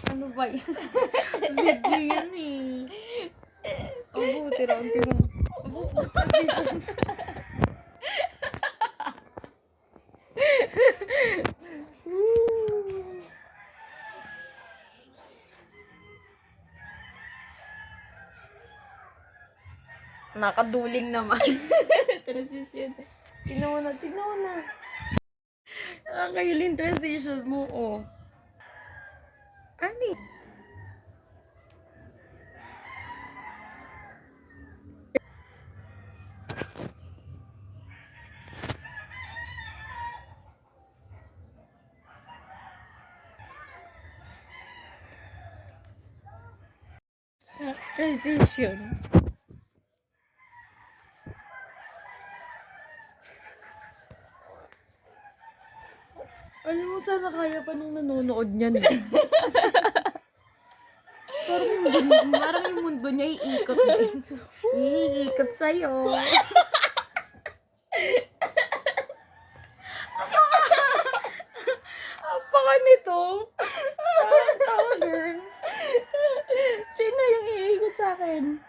Ano ba yan? Video yan eh. Abo, tira-unti mo. Abo, transition. Nakaduling naman. Transition. Tinaw na. Nakakailing transition mo, oh. Ani? Transition. Alam mo, sana kaya pa nung nanonood niyan. Parang yung mundo niya iikot din. Iikot sa'yo. Apaka nito. Tawa, girl. Sino yung iikot sa akin?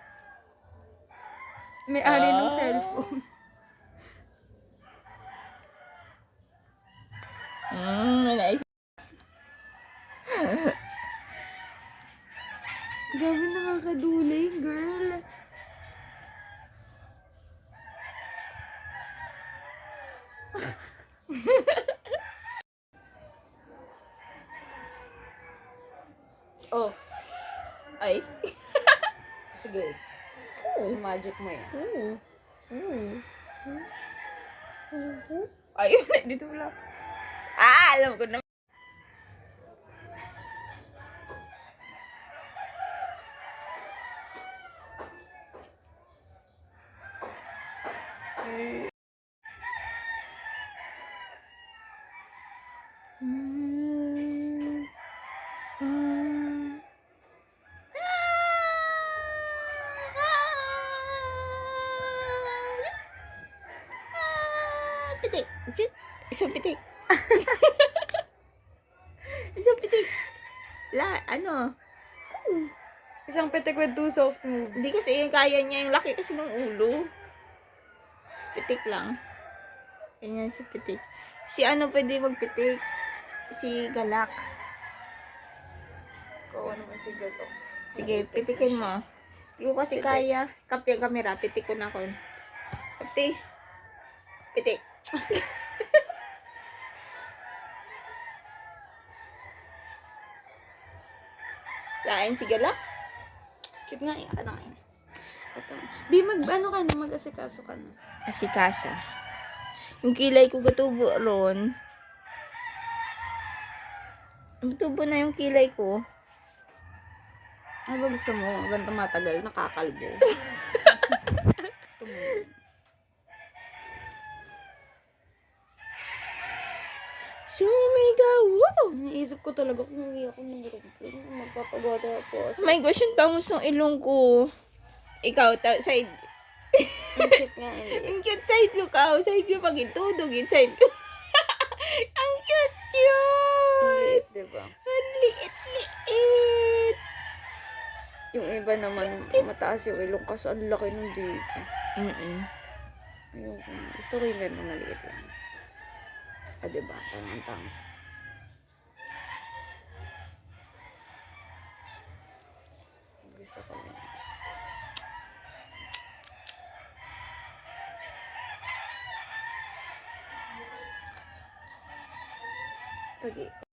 May-ari ng cellphone. Nice. Grabe nakakaduling, girl. Oh. Ay. Sige. Magic mo yan. Ayun, dito lang. Alam ko na. Pitik. Isang pitik. Isang pitik. Ano? Isang pitik with two soft moves. Hindi kasi kaya niya, yung laki kasi ng ulo. Pitik lang. Ganyan si pitik. Si ano pwede magpitik? Si galak. Oo naman si Gato. Sige, pitikin mo. Hindi ko kasi kaya. Kapti ang camera, pitik ko na kon. Kapti. Pitik. Lain si galak. Cute nga, ano nga yun. Ito. Di ano ka na, mag-asikaso ka na. Asikasa. Yung kilay ko gatubo ron. Gatubo na yung kilay ko. Ano ba gusto mo? Ganito matagal, nakakalbo. Gusto mo. Sumigaw! Iniisip ko talaga kung hindi ako nag-rumple. Magpapagawa po. My gosh, yung tangos ng ilong ko. Ikaw, side. Ang cute nga. Ang cute side look out. Side ko pag itudog, side ko. Ang cute! Diba? Ang liit-liit! Yung iba naman, mataas yung ilong kasi ang laki ng dito. Ayoko. Gusto ko yung ganito maliit lang. Diba? Parang ang tangos. Gusto ko yun. Pagi.